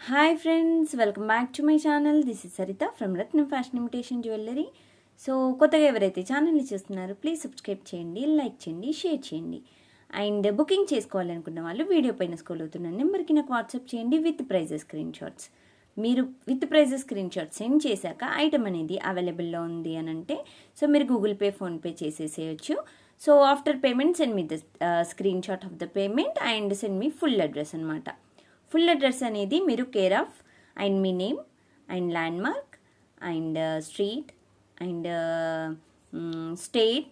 Hi friends, welcome back to my channel. This is Saritha from Ratnam fashion imitation jewellery. So కొత్తగా ఎవరైతే ఛానల్ని చూస్తున్నారో please subscribe చేయండి, like చేయండి, షేర్ చేయండి. అండ్ బుకింగ్ చేసుకోవాలనుకున్న వాళ్ళు వీడియో పైన స్క్రోల్ అవుతున్న నెంబర్కి నాకు వాట్సాప్ చేయండి విత్ ప్రైజెస్ స్క్రీన్ షాట్స్. మీరు with prices screenshot send చేశాక ఐటమ్ అనేది అవైలబుల్లో ఉంది అని అంటే సో మీరు గూగుల్ పే, ఫోన్పే చేసేసేయచ్చు. So after payment send me the screen shot of the payment and send me full address అనమాట. ఫుల్ అడ్రస్ అనేది మీరు care of and me name and landmark and street and state,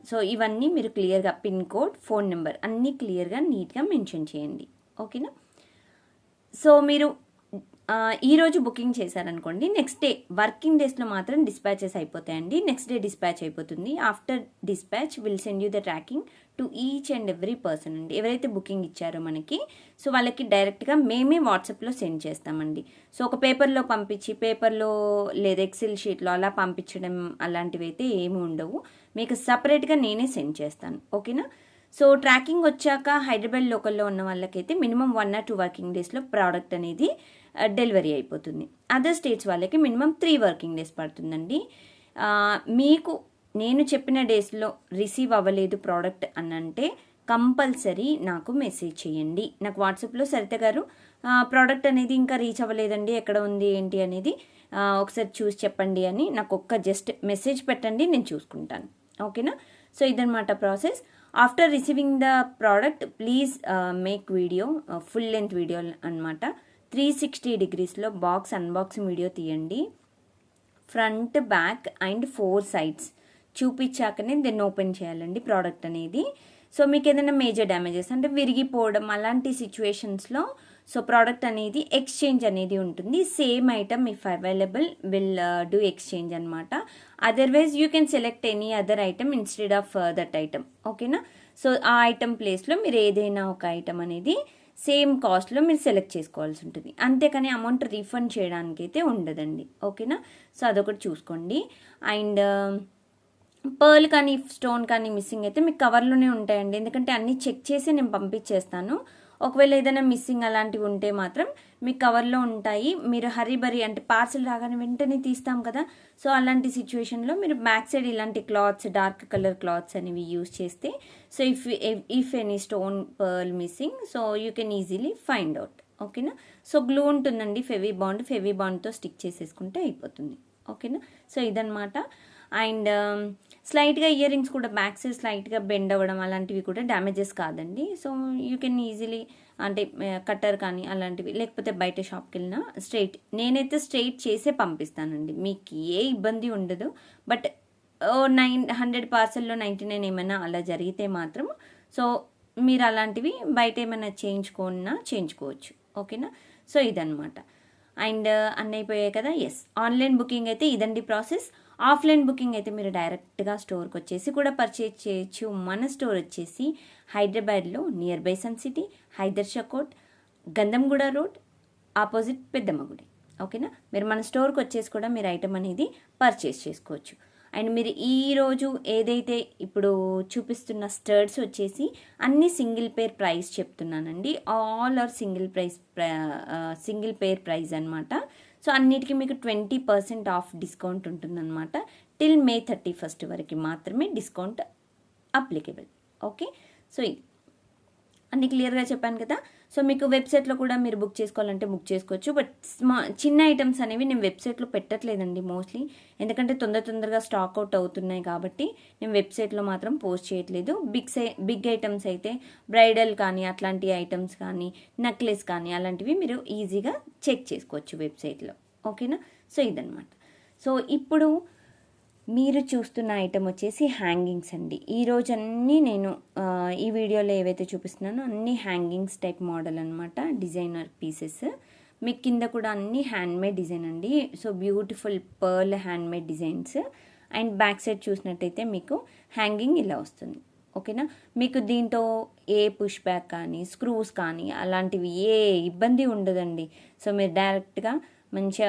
so ఇవన్నీ మీరు క్లియర్గా pin code, phone number అన్నీ క్లియర్గా నీట్గా mention చేయండి. ఓకేనా? సో మీరు ఈరోజు బుకింగ్ చేశారనుకోండి, నెక్స్ట్ డే వర్కింగ్ డేస్లో మాత్రం డిస్పాచెస్ అయిపోతాయండి. నెక్స్ట్ డే డిస్పాచ్ అయిపోతుంది. After dispatch will send you the tracking to each and every person అండి. ఎవరైతే బుకింగ్ ఇచ్చారో మనకి, సో వాళ్ళకి డైరెక్ట్గా మేమే వాట్సాప్లో సెండ్ చేస్తామండి. సో ఒక పేపర్లో పంపించి, పేపర్లో లేదా ఎక్సెల్ షీట్లో అలా పంపించడం అలాంటివి అయితే ఏమి ఉండవు. మీకు సపరేట్గా నేనే సెండ్ చేస్తాను. ఓకేనా? సో ట్రాకింగ్ వచ్చాక హైదరాబాద్ లోకల్లో ఉన్న వాళ్ళకైతే మినిమం 1 or 2 వర్కింగ్ డేస్లో ప్రోడక్ట్ అనేది డెలివరీ అయిపోతుంది. అదర్ స్టేట్స్ వాళ్ళకి మినిమం 3 వర్కింగ్ డేస్ పడుతుందండి. మీకు నేను చెప్పిన డేస్లో రిసీవ్ అవ్వలేదు ప్రోడక్ట్ అని అంటే కంపల్సరీ నాకు మెసేజ్ చేయండి. నాకు వాట్సాప్లో సరిత గారు ప్రోడక్ట్ అనేది ఇంకా రీచ్ అవ్వలేదండి, ఎక్కడ ఉంది ఏంటి అనేది ఒకసారి చూసి చెప్పండి అని నాకు ఒక్క జస్ట్ మెసేజ్ పెట్టండి, నేను చూసుకుంటాను. ఓకేనా? సో ఇదన్నమాట process. After receiving the product please make video, full length video అనమాట. 360 degreesలో బాక్స్ అన్బాక్సింగ్ వీడియో తీయండి. ఫ్రంట్, బ్యాక్ అండ్ 4 sides చూపించాకనే దెన్ ఓపెన్ చేయాలండి ప్రోడక్ట్ అనేది. సో మీకు ఏదైనా మేజర్ డ్యామేజెస్ అంటే విరిగిపోవడం అలాంటి సిచ్యువేషన్స్లో సో ప్రోడక్ట్ అనేది ఎక్స్చేంజ్ అనేది ఉంటుంది. Same item if available will do exchange అనమాట. Otherwise you can select any other item instead of that item. ఓకేనా? సో ఆ ఐటమ్ ప్లేస్లో మీరు ఏదైనా ఒక ఐటమ్ అనేది సేమ్ కాస్ట్లో మీరు సెలెక్ట్ చేసుకోవాల్సి ఉంటుంది. అంతేకాని అమౌంట్ రీఫండ్ చేయడానికి అయితే ఉండదండి. ఓకేనా? సో అదొకటి చూసుకోండి. అండ్ పర్ల్ కానీ స్టోన్ కానీ మిస్సింగ్ అయితే మీకు కవర్లోనే ఉంటాయండి. ఎందుకంటే అన్నీ చెక్ చేసి నేను పంపించేస్తాను. ఒకవేళ ఏదైనా మిస్సింగ్ అలాంటివి ఉంటే మాత్రం మీకు కవర్లో ఉంటాయి. మీరు హరీబరీ అంటే పార్సల్ రాగానే వెంటనే తీస్తాం కదా, సో అలాంటి సిచ్యువేషన్లో మీరు బ్యాక్ సైడ్ ఇలాంటి క్లాత్స్, డార్క్ కలర్ క్లాత్స్ అనేవి యూజ్ చేస్తే so if any stone, pearl missing so you can easily find out. ఓకేనా? సో గ్లూ ఉంటుందండి, ఫెవీ బాండ్తో స్టిక్ చేసేసుకుంటే అయిపోతుంది. ఓకేనా? సో ఇదన్నమాట. అండ్ స్లైట్గా ఇయర్ రింగ్స్ కూడా బ్యాక్ సైడ్ స్లైట్గా బెండ్ అవ్వడం అలాంటివి కూడా డ్యామేజెస్ కాదండి. సో యూ కెన్ ఈజీలీ అంటే కట్టర్ కానీ అలాంటివి, లేకపోతే బయట షాప్కి వెళ్ళినా నేనైతే స్ట్రైట్ చేసే పంపిస్తానండి. మీకు ఏ ఇబ్బంది ఉండదు. బట్ 100 పార్సల్లో 99 ఏమైనా అలా జరిగితే మాత్రం సో మీరు అలాంటివి బయట ఏమైనా చేయించుకోవచ్చు. ఓకేనా? సో ఇదన్నమాట. అండ్ అన్నీ అయిపోయాయి కదా. ఎస్, ఆన్లైన్ బుకింగ్ అయితే ఇదండి ప్రాసెస్. ఆఫ్లైన్ బుకింగ్ అయితే మీరు డైరెక్ట్గా స్టోర్కి వచ్చేసి కూడా పర్చేజ్ చేయొచ్చు. మన స్టోర్ వచ్చేసి హైదరాబాద్లో nearby Sun City, Hydershakote, Gandhamguda road, opposite Peddamma గుడి. ఓకేనా? మీరు మన స్టోర్కి వచ్చేసి కూడా మీరు ఐటమ్ అనేది పర్చేస్ చేసుకోవచ్చు. అండ్ మీరు ఈరోజు ఏదైతే ఇప్పుడు చూపిస్తున్న స్టర్డ్స్ వచ్చేసి అన్ని సింగిల్ పేర్ ప్రైస్ చెప్తున్నానండి. All are single pair price అనమాట. సో అన్నిటికీ మీకు 20% ఆఫ్ డిస్కౌంట్ ఉంటుందన్నమాట. టిల్ May 31st వరకు మాత్రమే డిస్కౌంట్ అప్లికేబుల్. ఓకే? సో ఇది అన్ని క్లియర్గా చెప్పాను కదా. సో మీకు వెబ్సైట్లో కూడా మీరు బుక్ చేసుకోవాలంటే బుక్ చేసుకోవచ్చు. బట్ చిన్న ఐటమ్స్ అనేవి నేను వెబ్సైట్లో పెట్టట్లేదండి మోస్ట్లీ, ఎందుకంటే తొందరగా స్టాక్ అవుట్ అవుతున్నాయి కాబట్టి నేను వెబ్సైట్లో మాత్రం పోస్ట్ చేయట్లేదు. బిగ్ ఐటమ్స్ అయితే బ్రైడల్ కానీ అట్లాంటి ఐటమ్స్ కానీ నెక్లెస్ కానీ అలాంటివి మీరు ఈజీగా చెక్ చేసుకోవచ్చు వెబ్సైట్లో. ఓకేనా? సో ఇదనమాట. సో ఇప్పుడు మీరు చూస్తున్న ఐటమ్ వచ్చేసి హ్యాంగింగ్స్ అండి. ఈరోజు అన్నీ నేను ఈ వీడియోలో ఏవైతే చూపిస్తున్నానో అన్నీ హ్యాంగింగ్స్ టైప్ మోడల్ అనమాట. డిజైనర్ పీసెస్ మీకు కింద కూడా అన్నీ హ్యాండ్మేడ్ డిజైన్ అండి. So beautiful pearl handmade designs. And back side చూసినట్టయితే మీకు హ్యాంగింగ్ ఇలా వస్తుంది. ఓకేనా? మీకు దీంతో ఏ పుష్ బ్యాక్ కానీ స్క్రూస్ కానీ అలాంటివి ఏ ఇబ్బంది ఉండదండి. సో మీరు డైరెక్ట్గా మంచిగా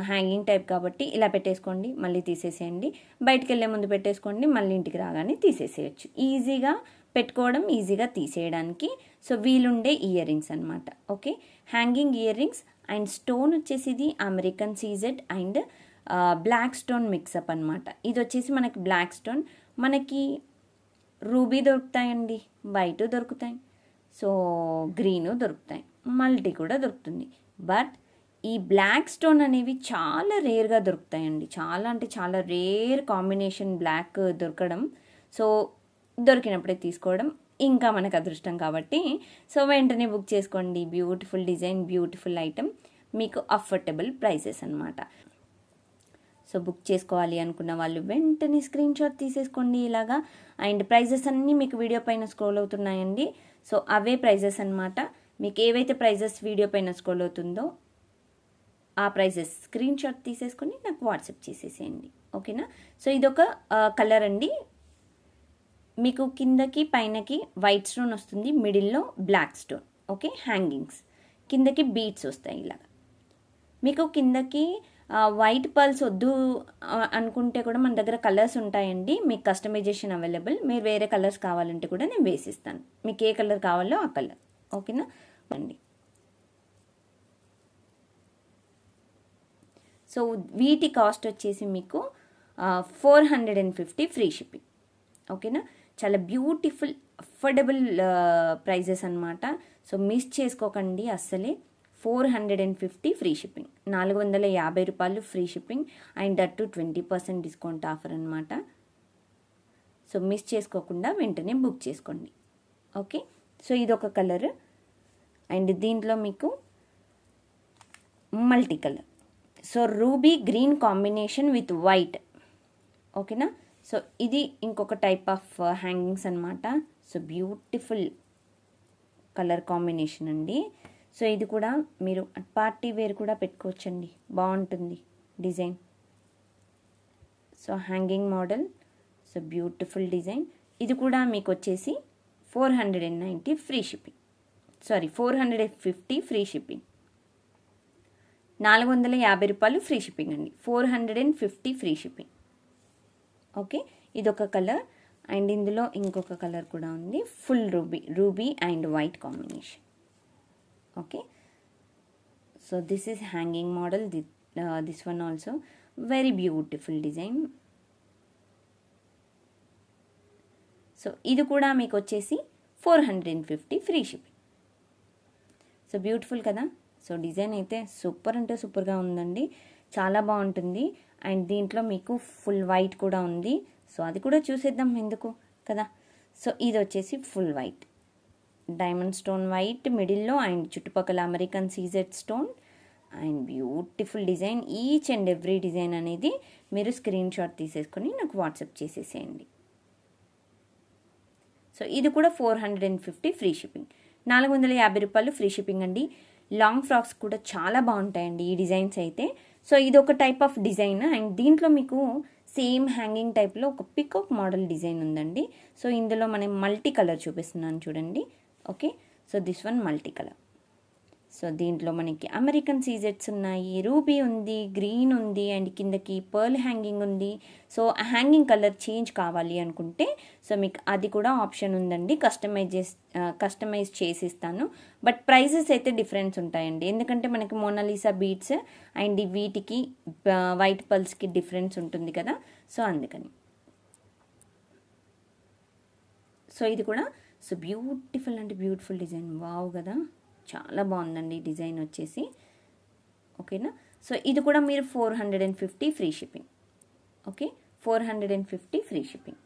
హ్యాంగింగ్ టైప్ కాబట్టి ఇలా పెట్టేసుకోండి, మళ్ళీ తీసేసేయండి. బయటికి వెళ్ళే ముందు పెట్టేసుకోండి, మళ్ళీ ఇంటికి రాగానే తీసేసేయచ్చు. ఈజీగా పెట్టుకోవడం, ఈజీగా తీసేయడానికి సో వీలుండే ఇయర్ రింగ్స్ అనమాట. Okay, hanging ear rings and stone వచ్చేసి ఇది American CZ and black stone mixup అనమాట. ఇది వచ్చేసి మనకి బ్లాక్ స్టోన్, మనకి రూబీ దొరుకుతాయండి, వైట్ దొరుకుతాయి, సో గ్రీను దొరుకుతాయి, మల్టీ కూడా దొరుకుతుంది. బట్ ఈ బ్లాక్ స్టోన్ అనేవి చాలా రేర్గా దొరుకుతాయండి, చాలా అంటే చాలా రేర్ కాంబినేషన్ బ్లాక్ దొరకడం. సో దొరికినప్పుడే తీసుకోవడం ఇంకా మనకు అదృష్టం కాబట్టి సో వెంటనే బుక్ చేసుకోండి. బ్యూటిఫుల్ డిజైన్, బ్యూటిఫుల్ ఐటమ్, మీకు అఫోర్డబుల్ ప్రైసెస్ అనమాట. సో బుక్ చేసుకోవాలి అనుకున్న వాళ్ళు వెంటనే స్క్రీన్ షాట్ తీసేసుకోండి ఇలాగా. అండ్ ప్రైజెస్ అన్నీ మీకు వీడియో పైన స్క్రోల్ అవుతున్నాయండి. సో అవే ప్రైజెస్ అనమాట. మీకు ఏవైతే ప్రైజెస్ వీడియో పైన స్క్రోల్ అవుతుందో ఆ ప్రైజెస్ స్క్రీన్ షాట్ తీసేసుకొని నాకు వాట్సాప్ చేసేసేయండి, ఓకేనా. సో ఇదొక కలర్ అండి, మీకు కిందకి పైనకి వైట్ స్టోన్ వస్తుంది, మిడిల్లో బ్లాక్ స్టోన్, ఓకే. హ్యాంగింగ్స్ కిందకి బీడ్స్ వస్తాయి ఇలాగా. మీకు కిందకి వైట్ పర్ల్స్ వద్దు అనుకుంటే కూడా మన దగ్గర కలర్స్ ఉంటాయండి, మీకు కస్టమైజేషన్ అవైలబుల్. మీరు వేరే కలర్స్ కావాలంటే కూడా నేను వేసిస్తాను, మీకు ఏ కలర్ కావాలో ఆ కలర్, ఓకేనా అండి. సో వీటి కాస్ట్ వచ్చేసి మీకు 450 ఫ్రీ షిప్పింగ్, ఓకేనా. చాలా బ్యూటిఫుల్ అఫోర్డబుల్ ప్రైజెస్ అనమాట. సో మిస్ చేసుకోకండి అస్సలే. 450 ఫ్రీ షిప్పింగ్, 450 రూపాయలు ఫ్రీ షిప్పింగ్ అండ్ అటు 20% డిస్కౌంట్ ఆఫర్ అనమాట. సో మిస్ చేసుకోకుండా వెంటనే బుక్ చేసుకోండి, ఓకే. సో ఇదొక కలర్ అండ్ దీంట్లో మీకు multi colour, so ruby green combination with white, ఓకేనా. సో ఇది ఇంకొక టైప్ ఆఫ్ హ్యాంగింగ్స్ అనమాట. సో బ్యూటిఫుల్ కలర్ కాంబినేషన్ అండి. సో ఇది కూడా మీరు పార్టీ వేర్ కూడా పెట్టుకోవచ్చండి, బాగుంటుంది design. So hanging model, so beautiful design. ఇది కూడా మీకు వచ్చేసి 490 free shipping, sorry 450 free shipping, 450 రూపాయలు ఫ్రీ షిప్పింగ్ అండి, 450 ఫ్రీ షిప్పింగ్, ఓకే. ఇదొక కలర్ అండ్ ఇందులో ఇంకొక కలర్ కూడా ఉంది, full ruby and white combination, okay. So this is hanging model, this one also very beautiful design. So ఇది కూడా మీకు వచ్చేసి 450 ఫ్రీ షిప్పింగ్. సో బ్యూటిఫుల్ కదా. సో డిజైన్ అయితే సూపర్ అంటే సూపర్గా ఉందండి, చాలా బాగుంటుంది. అండ్ దీంట్లో మీకు ఫుల్ వైట్ కూడా ఉంది, సో అది కూడా చూసేద్దాం ఎందుకు కదా. సో ఇది వచ్చేసి full white, diamond stone white మిడిల్లో అండ్ చుట్టుపక్కల American CZ stone and beautiful design. Each and every design అనేది మీరు స్క్రీన్ షాట్ తీసేసుకొని నాకు వాట్సాప్ చేసేసేయండి. సో ఇది కూడా 450 ఫ్రీ షిప్పింగ్, 450 రూపాయలు ఫ్రీ షిప్పింగ్ అండి. లాంగ్ ఫ్రాక్స్ కూడా చాలా బాగుంటాయండి ఈ డిజైన్స్ అయితే. సో ఇది ఒక టైప్ ఆఫ్ డిజైన్ అండ్ దీంట్లో మీకు సేమ్ హ్యాంగింగ్ టైప్లో ఒక పికాక్ మోడల్ డిజైన్ ఉందండి. సో ఇందులో మనం మల్టీ కలర్ చూపిస్తున్నాను చూడండి, okay. So this one multi colour. So దీంట్లో మనకి అమెరికన్ సీజెట్స్ ఉన్నాయి, రూబీ ఉంది, గ్రీన్ ఉంది అండ్ కిందకి పర్ల్ హ్యాంగింగ్ ఉంది. సో హ్యాంగింగ్ కలర్ చేంజ్ కావాలి అనుకుంటే సో మీకు అది కూడా ఆప్షన్ ఉందండి, కస్టమైజ్ చేసిస్తాను. బట్ ప్రైజెస్ అయితే డిఫరెన్స్ ఉంటాయండి, ఎందుకంటే మనకి మోనాలిసా బీడ్స్ అండ్ వీటికి వైట్ పర్ల్స్కి డిఫరెన్స్ ఉంటుంది కదా, సో అందుకని. సో ఇది కూడా సో బ్యూటిఫుల్ అంటే బ్యూటిఫుల్ డిజైన్, వావ్ కదా, చాలా బాగుందండి డిజైన్ వచ్చేసి, ఓకేనా. సో ఇది కూడా మీరు 450 free shipping, okay. 450 free shipping.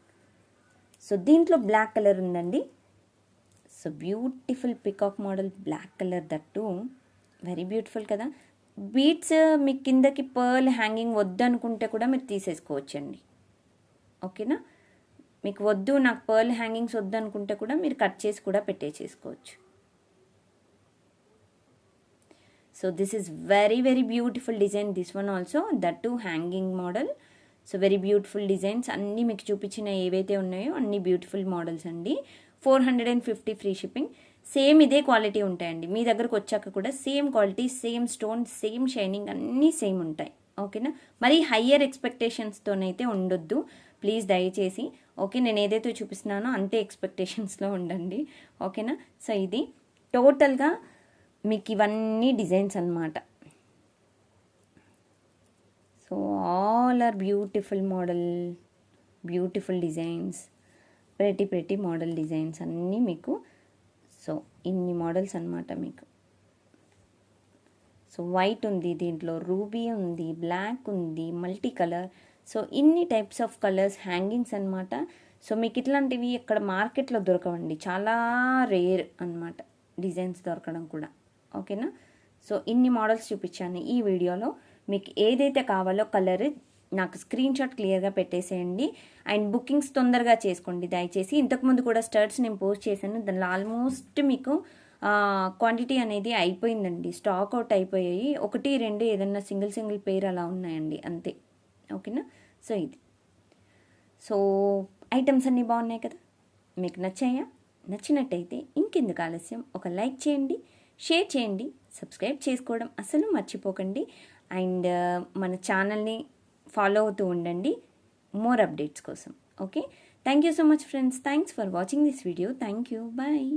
So దీంట్లో బ్లాక్ కలర్ ఉందండి, so beautiful peacock model black colour, that very beautiful కదా. బీడ్స్ మీ కిందకి పర్ల్ హ్యాంగింగ్ వద్దు అనుకుంటే కూడా మీరు తీసేసుకోవచ్చండి, ఓకేనా. మీకు వద్దు నాకు పర్ల్ హ్యాంగింగ్స్ వద్దు అనుకుంటే కూడా మీరు కట్ చేసి కూడా పెట్టేసుకోవచ్చు. So this is very very beautiful design, this one also, that to hanging model. So very beautiful designs అన్నీ మీకు చూపించిన ఏవైతే ఉన్నాయో అన్ని బ్యూటిఫుల్ మోడల్స్ అండి. 450 ఫ్రీ షిప్పింగ్. సేమ్ ఇదే క్వాలిటీ ఉంటాయండి, మీ దగ్గరకు వచ్చాక కూడా same quality, same stone, same shining అన్నీ సేమ్ ఉంటాయి, ఓకేనా. మరి హయ్యర్ ఎక్స్పెక్టేషన్స్తోనైతే ఉండొద్దు ప్లీజ్ దయచేసి, ఓకే. నేను ఏదైతే చూపిస్తున్నానో అంతే ఎక్స్పెక్టేషన్స్లో ఉండండి, ఓకేనా. సో ఇది టోటల్గా మీకు ఇవన్నీ డిజైన్స్ అనమాట, so all are beautiful model, beautiful designs, pretty model designs అన్నీ మీకు. సో ఇన్ని మోడల్స్ అన్నమాట మీకు. సో వైట్ ఉంది, దీంట్లో రూబీ ఉంది, బ్లాక్ ఉంది, మల్టీ కలర్. సో ఇన్ని టైప్స్ ఆఫ్ కలర్స్ హ్యాంగింగ్స్ అనమాట. సో మీకు ఇట్లాంటివి ఇక్కడ మార్కెట్లో దొరకవండి, చాలా రేర్ అనమాట డిజైన్స్ దొరకడం కూడా. ఓకేనా. సో ఇన్ని మోడల్స్ చూపించాను ఈ వీడియోలో. మీకు ఏదైతే కావాలో కలర్ నాకు స్క్రీన్ షాట్ క్లియర్గా పెట్టేసేయండి. అండ్ బుకింగ్స్ తొందరగా చేసుకోండి దయచేసి. ఇంతకుముందు కూడా స్టర్ట్స్ నేను పోస్ట్ చేశాను, దానిలో ఆల్మోస్ట్ మీకు క్వాంటిటీ అనేది అయిపోయిందండి, స్టాక్ అవుట్ అయిపోయాయి. 1, 2 ఏదన్నా సింగిల్ పేర్ అలా ఉన్నాయండి అంతే. ఓకేనా. సో ఇది. సో ఐటమ్స్ అన్నీ బాగున్నాయి కదా, మీకు నచ్చాయా? నచ్చినట్టయితే ఇంకెందుకు ఆలస్యం, ఒక లైక్ చేయండి, షేర్ చేయండి, సబ్స్క్రైబ్ చేసుకోవడం అసలు మర్చిపోకండి. అండ్ మన ఛానల్ని ఫాలో అవుతూ ఉండండి మోర్ అప్డేట్స్ కోసం. Okay. Thank you so much friends. Thanks for watching this video. Thank you. Bye.